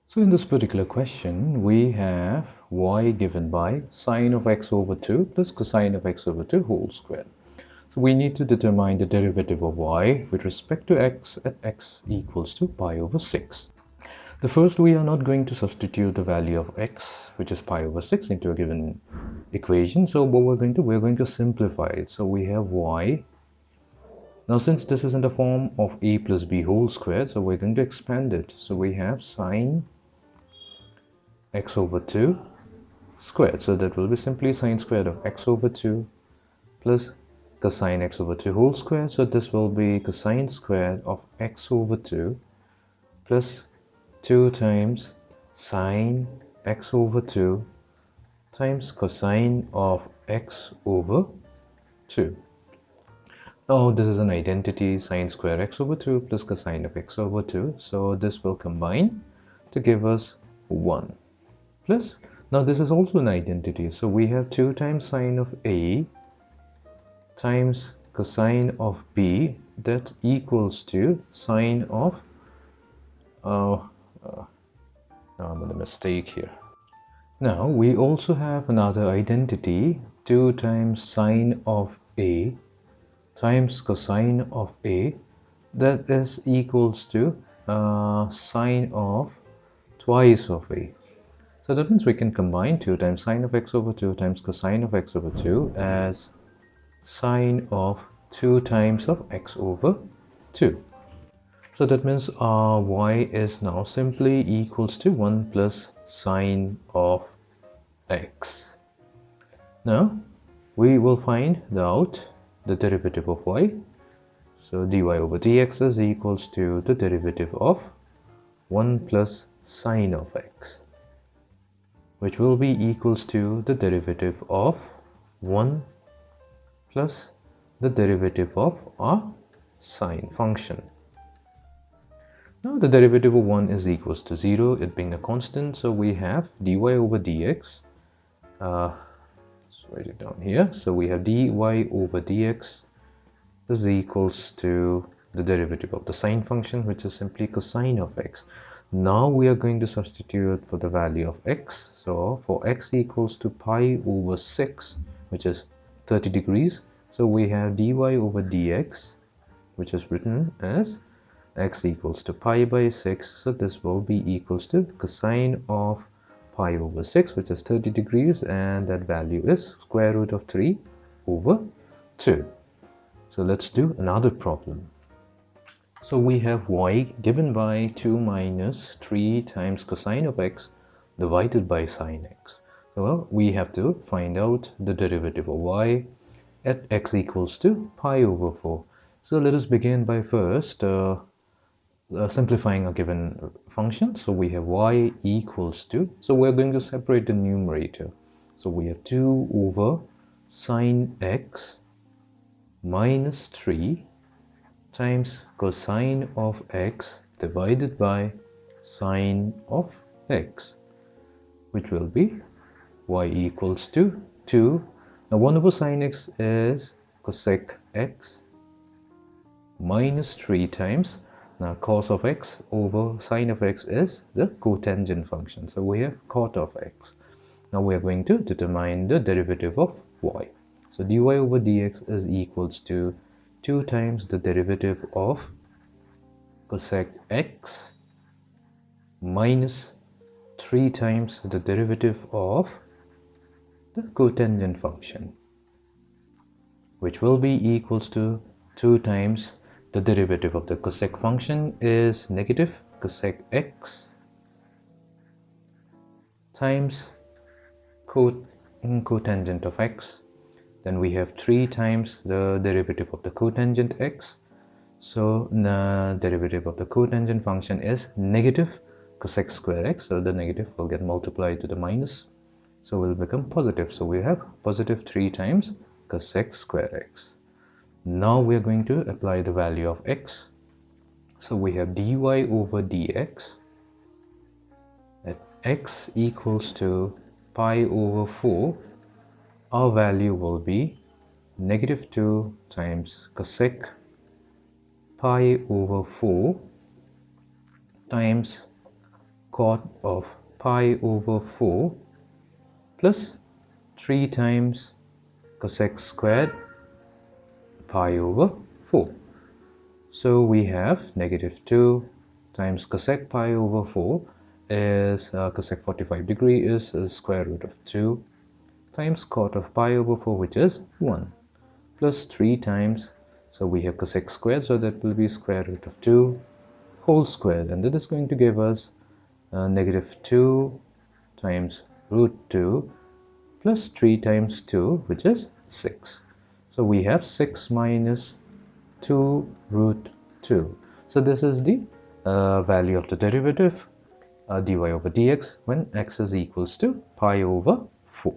So in this particular question, we have y given by sine of x over 2 plus cosine of x over 2 whole squared. So we need to determine the derivative of y with respect to x at x equals to pi over 6. The first, we are not going to substitute the value of x, which is pi over 6, into a given equation. So what we're going to simplify it. So we have y. Now since this is in the form of a plus b whole squared, so we're going to expand it. So we have sine x over 2 squared. So that will be simply sine squared of x over 2 plus cosine x over 2 whole squared. So this will be cosine squared of x over 2 plus 2 times sine x over 2 times cosine of x over 2. Now this is an identity, sine square x over 2 plus cosine of x over 2. So this will combine to give us 1 plus, now this is also an identity, so we have 2 times sine of a times cosine of b, that equals to sine of now I'm in a mistake here. Now we also have another identity, 2 times sine of a times cosine of a, that is equals to sine of twice of a. So that means we can combine 2 times sine of x over 2 times cosine of x over 2 as sine of 2 times of x over 2. So that means y is now simply equals to 1 plus sine of x. Now we will find out the derivative of y. So dy over dx is equals to the derivative of 1 plus sine of x, which will be equals to the derivative of 1 plus the derivative of our sine function. Now the derivative of 1 is equals to 0, it being a constant, so we have dy over dx. Let's write it down here. So we have dy over dx is equals to the derivative of the sine function, which is simply cosine of x. Now we are going to substitute for the value of x. So for x equals to pi over 6, which is 30 degrees, so we have dy over dx, which is written as x equals to pi by 6. So this will be equals to cosine of pi over 6, which is 30 degrees, and that value is square root of 3 over 2. So let's do another problem. So we have y given by 2 minus 3 times cosine of x divided by sine x. Well, we have to find out the derivative of y at x equals to pi over 4. So let us begin by first simplifying a given function. So we have y equals to, so we're going to separate the numerator. So we have 2 over sine x minus 3 times cosine of x divided by sine of x, which will be y equals to 2. Now 1 over sine x is cosec x minus 3 times, now cos of x over sine of x is the cotangent function, so we have cot of x. Now we are going to determine the derivative of y. So dy over dx is equals to 2 times the derivative of cosec x minus 3 times the derivative of the cotangent function, which will be equals to 2 times the derivative of the cosec function is negative cosec x times cotangent of x. Then we have 3 times the derivative of the cotangent x. So the derivative of the cotangent function is negative cosec square x. So the negative will get multiplied to the minus, so will become positive. So we have positive 3 times cosec square x. Now we are going to apply the value of x. So we have dy over dx at x equals to pi over 4. Our value will be negative 2 times cosec pi over 4 times cot of pi over 4 plus 3 times cosec squared pi over 4. So we have negative 2 times cosec pi over 4 is cosec 45 degree is square root of 2 times cot of pi over 4, which is 1, plus 3 times, so we have cosec squared, so that will be square root of 2 whole squared, and that is going to give us negative 2 times root 2 plus 3 times 2, which is 6. So we have 6 minus 2 root 2. So this is the value of the derivative dy over dx when x is equals to pi over 4.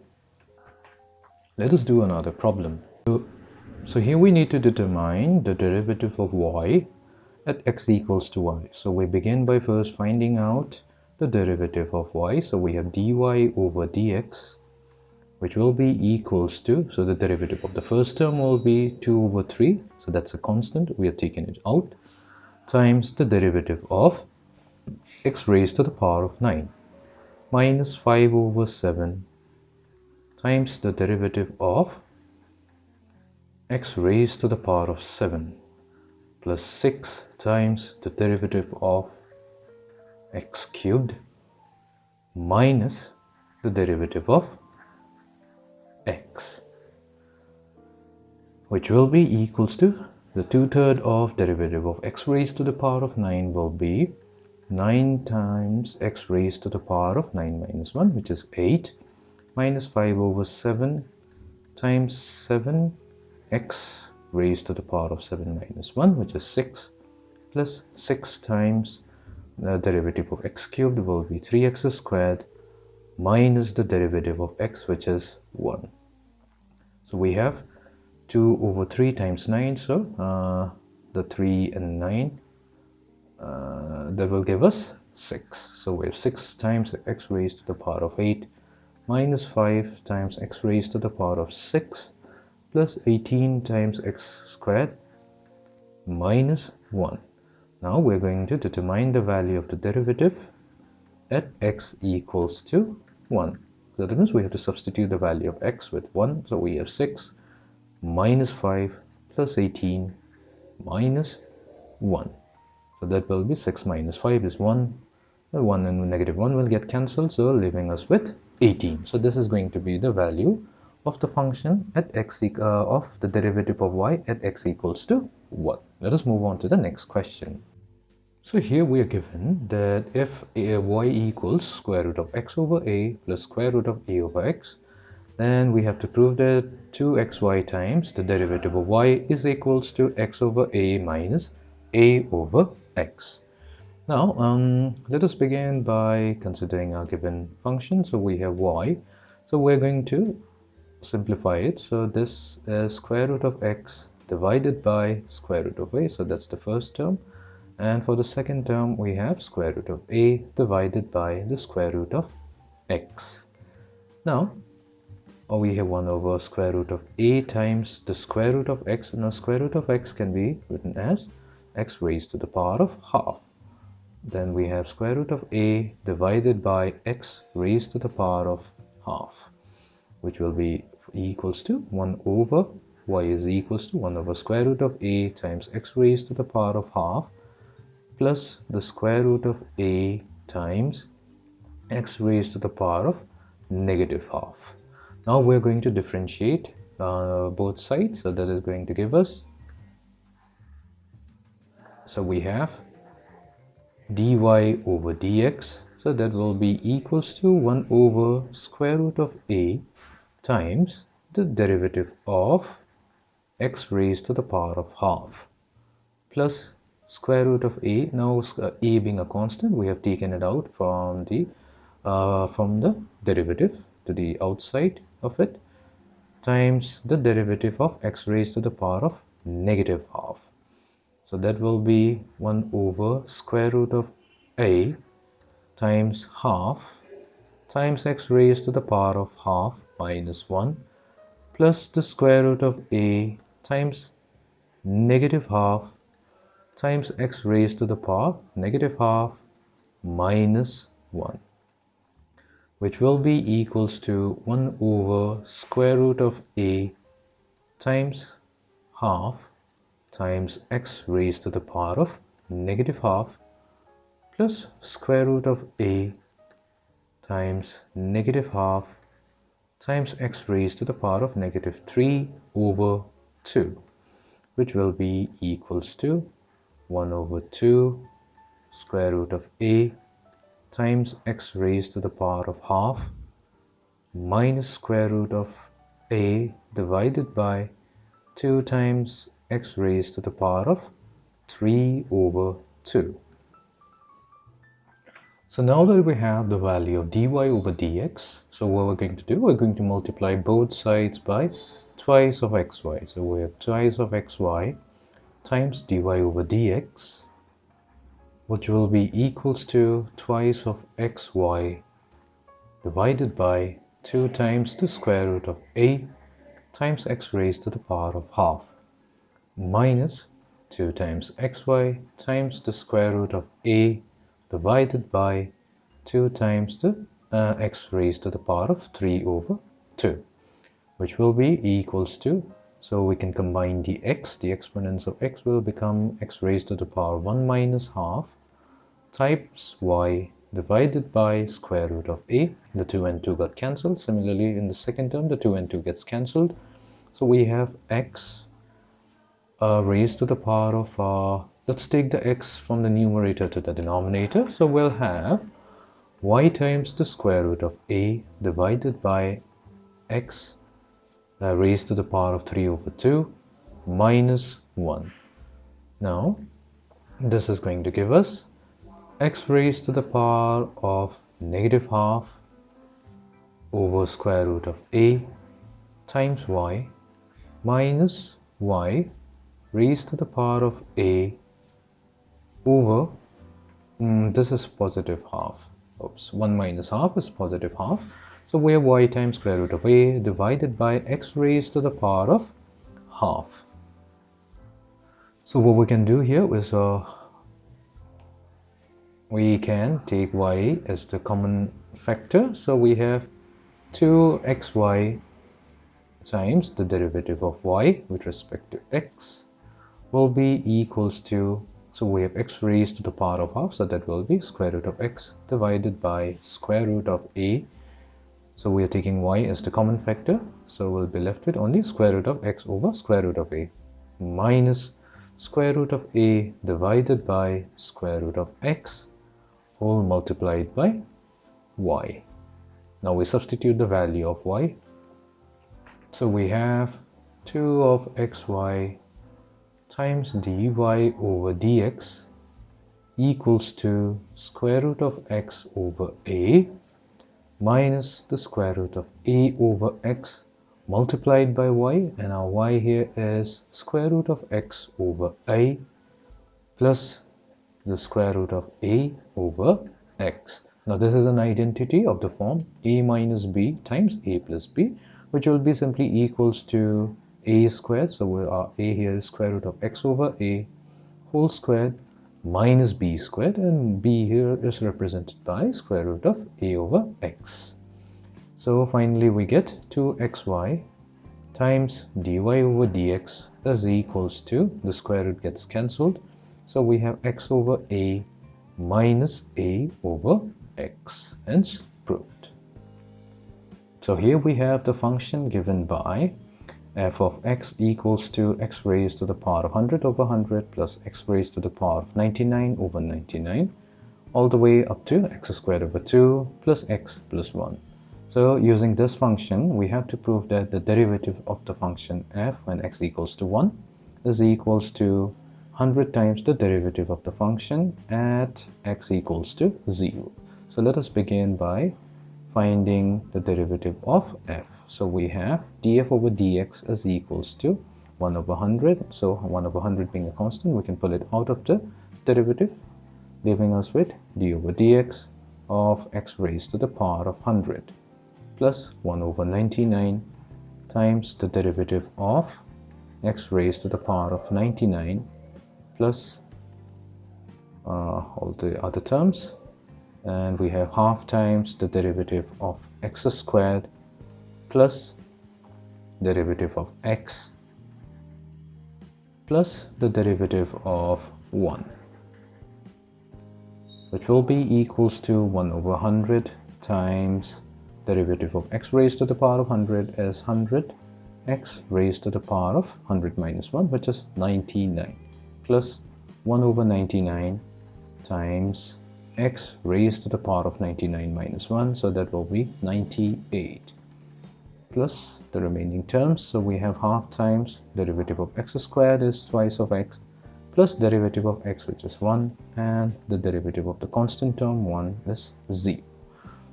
Let us do another problem. So here we need to determine the derivative of y at x equals to y. So we begin by first finding out the derivative of y. So we have dy over dx, which will be equals to, so the derivative of the first term will be 2 over 3, so that's a constant, we are taking it out, times the derivative of x raised to the power of 9 minus 5 over 7 times the derivative of x raised to the power of 7 plus 6 times the derivative of x cubed minus the derivative of x, which will be equals to the 2/3 of derivative of x raised to the power of 9 will be 9 times x raised to the power of 9 minus 1, which is 8, minus 5 over 7 times 7 x raised to the power of 7 minus 1, which is 6, plus 6 times the derivative of x cubed will be 3x squared minus the derivative of x, which is 1. So we have 2 over 3 times 9, so the 3 and 9, that will give us 6. So we have 6 times x raised to the power of 8 minus 5 times x raised to the power of 6 plus 18 times x squared minus 1. Now we're going to determine the value of the derivative at x equals to 1. So that means we have to substitute the value of x with 1. So we have 6 minus 5 plus 18 minus 1. So that will be 6 minus 5 is 1. The 1 and negative 1 will get cancelled, so leaving us with 18. So this is going to be the value of the function at x of the derivative of y at x equals to 1. Let us move on to the next question. So here we are given that if y equals square root of x over a plus square root of a over x, then we have to prove that 2xy times the derivative of y is equals to x over a minus a over x. Now let us begin by considering our given function. So we have y, so we're going to simplify it. So this is square root of x divided by square root of a, so that's the first term, and for the second term we have square root of a divided by the square root of x. Now we have 1 over square root of a times the square root of x. Now square root of x can be written as x raised to the power of half. Then we have square root of a divided by x raised to the power of half, which will be equals to 1 over y is equals to 1 over square root of a times x raised to the power of half plus the square root of a times x raised to the power of negative half. Now we're going to differentiate both sides, so that is going to give us, so we have dy over dx, so that will be equals to 1 over square root of a times the derivative of x raised to the power of half plus square root of a. Now a being a constant, we have taken it out from the derivative to the outside of it, times the derivative of x raised to the power of negative half. So that will be 1 over square root of a times half times x raised to the power of half minus 1 plus the square root of a times negative half times x raised to the power negative half minus 1, which will be equals to 1 over square root of a times half times x raised to the power of negative half plus square root of a times negative half times x raised to the power of negative 3 over 2, which will be equals to 1 over 2 square root of a times x raised to the power of half minus square root of a divided by 2 times x raised to the power of 3 over 2. So now that we have the value of dy over dx, so what we're going to do, we're going to multiply both sides by twice of xy. So we have twice of xy times dy over dx, which will be equals to twice of xy divided by 2 times the square root of a times x raised to the power of half minus 2 times xy times the square root of a divided by 2 times the x raised to the power of 3 over 2, which will be equals to, so we can combine the exponents of x will become x raised to the power 1 minus half times y divided by square root of a. The 2 and 2 got cancelled. Similarly, in the second term, the 2 and 2 gets cancelled. So we have x raised to the power of, let's take the x from the numerator to the denominator. So we'll have y times the square root of a divided by x raised to the power of 3 over 2 minus 1. Now, this is going to give us x raised to the power of negative half over square root of a times y minus y raised to the power of a over, this is positive half. Oops, 1 minus half is positive half. So we have y times square root of a divided by x raised to the power of half. So what we can do here is we can take y as the common factor. So we have 2xy times the derivative of y with respect to x will be equals to, so we have x raised to the power of half, so that will be square root of x divided by square root of a. So we are taking y as the common factor, so we'll be left with only square root of x over square root of a minus square root of a divided by square root of x whole multiplied by y. Now we substitute the value of y. So we have 2 of xy times dy over dx equals to square root of x over a minus the square root of a over x multiplied by y, and our y here is square root of x over a plus the square root of a over x. Now this is an identity of the form a minus b times a plus b, which will be simply equals to a squared. So our a here is square root of x over a whole squared minus b squared, and b here is represented by square root of a over x. So finally we get 2xy times dy over dx is equals to, the square root gets cancelled, so we have x over a minus a over x, hence proved. So here we have the function given by f of x equals to x raised to the power of 100 over 100 plus x raised to the power of 99 over 99 all the way up to x squared over 2 plus x plus 1. So using this function, we have to prove that the derivative of the function f when x equals to 1 is equals to 100 times the derivative of the function at x equals to 0. So let us begin by finding the derivative of f. So we have df over dx is equals to 1 over 100. So 1 over 100 being a constant, we can pull it out of the derivative, leaving us with d over dx of x raised to the power of 100 plus 1 over 99 times the derivative of x raised to the power of 99 plus all the other terms and we have half times the derivative of x squared plus derivative of x plus the derivative of 1, which will be equals to 1 over 100 times derivative of x raised to the power of 100 is 100 x raised to the power of 100 minus 1, which is 99, plus 1 over 99 times x raised to the power of 99 minus 1, so that will be 98, plus the remaining terms. So we have half times derivative of x squared is twice of x plus derivative of x, which is 1, and the derivative of the constant term 1 is 0.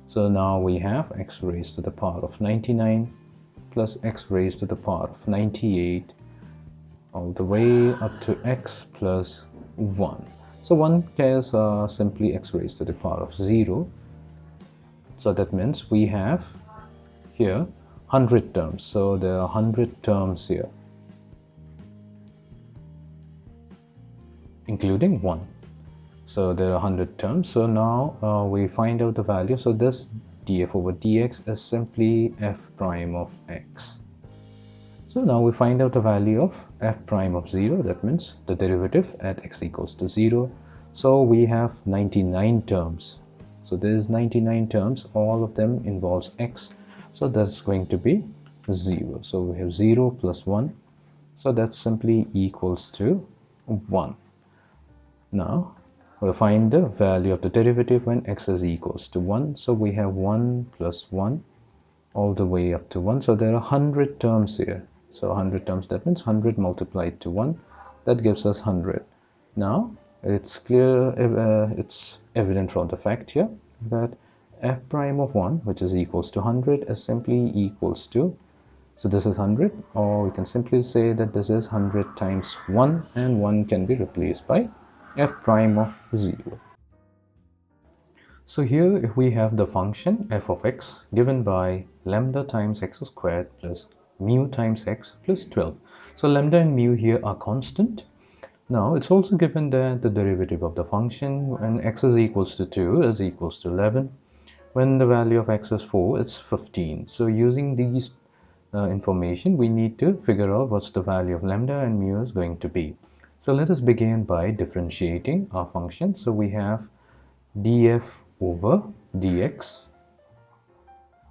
So now we have x raised to the power of 99 plus x raised to the power of 98 all the way up to x plus 1. So one is simply x raised to the power of 0. So that means we have here 100 terms. So there are 100 terms here, including 1. So there are 100 terms. So now we find out the value. So this df over dx is simply f prime of x. So now we find out the value of f prime of 0. That means the derivative at x equals to 0. So we have 99 terms. So there is 99 terms. All of them involves x. So that's going to be 0. So we have 0 plus 1. So that simply equals to 1. Now we'll find the value of the derivative when x is equals to 1. So we have 1 plus 1 all the way up to 1. So there are 100 terms here. So 100 terms, that means 100 multiplied to 1. That gives us 100. Now it's clear, it's evident from the fact here that f prime of 1, which is equals to 100, is simply equals to, so this is 100, or we can simply say that this is 100 times 1, and 1 can be replaced by f prime of 0. So here if we have the function f of x given by lambda times x squared plus mu times x plus 12. So lambda and mu here are constant. Now it's also given that the derivative of the function when x is equals to 2 is equals to 11. When the value of x is 4, it's 15. So using these information, we need to figure out what's the value of lambda and mu is going to be. So let us begin by differentiating our function. So we have df over dx.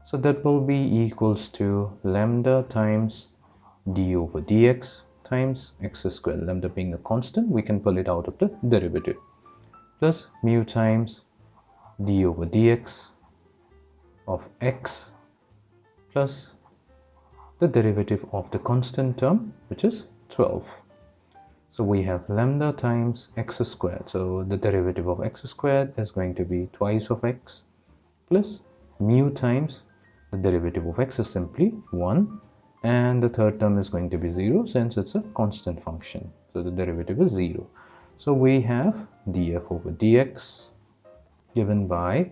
So that will be equals to lambda times d over dx times x squared. Lambda being a constant, we can pull it out of the derivative, plus mu times d over dx of x plus the derivative of the constant term, which is 12. So we have lambda times x squared. So the derivative of x squared is going to be twice of x plus mu times the derivative of x is simply 1, and the third term is going to be 0 since it's a constant function. So the derivative is 0. So we have df over dx given by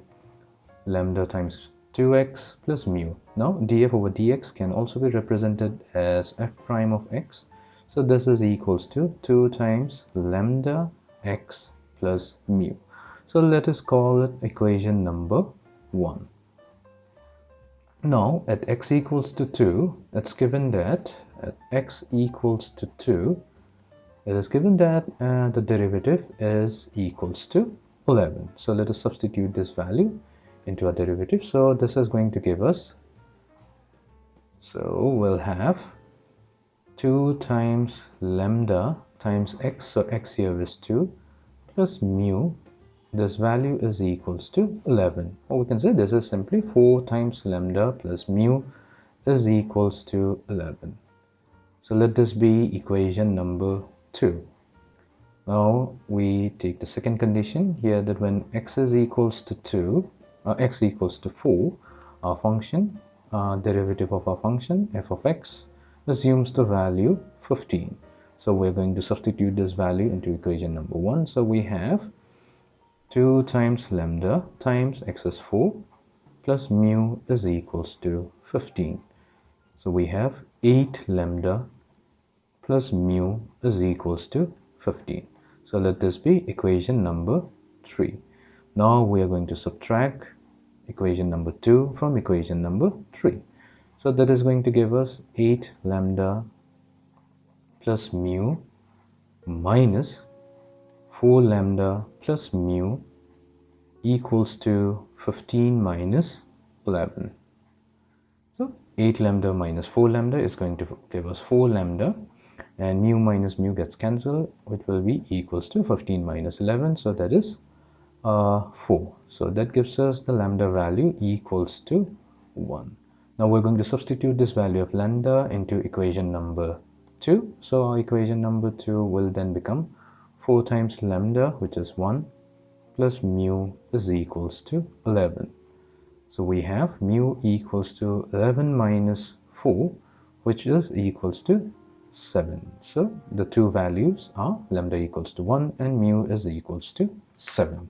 lambda times 2x plus mu. Now df over dx can also be represented as f prime of x. So this is equals to 2 times lambda x plus mu. So let us call it equation number 1. Now at x equals to 2, it's given that at x equals to 2, it is given that the derivative is equals to 11. So let us substitute this value into a derivative. So this is going to give us, so we'll have 2 times lambda times x, so x here is 2, plus mu, this value is equals to 11, or we can say this is simply 4 times lambda plus mu is equals to 11. So let this be equation number 2. Now we take the second condition here, that when x is equals to 2, x equals to 4, our function, derivative of our function f of x assumes the value 15. So we're going to substitute this value into equation number 1. So we have 2 times lambda times x is 4 plus mu is equals to 15. So we have 8 lambda plus mu is equals to 15. So let this be equation number 3. Now we are going to subtract equation number 2 from equation number 3. So that is going to give us 8 lambda plus mu minus 4 lambda plus mu equals to 15 minus 11. So 8 lambda minus 4 lambda is going to give us 4 lambda, and mu minus mu gets cancelled. It will be equals to 15 minus 11, so that is 4. So that gives us the lambda value equals to 1. Now we're going to substitute this value of lambda into equation number 2. So our equation number 2 will then become 4 times lambda, which is 1, plus mu is equals to 11. So we have mu equals to 11 minus 4, which is equals to 7. So the two values are lambda equals to 1 and mu is equals to 7.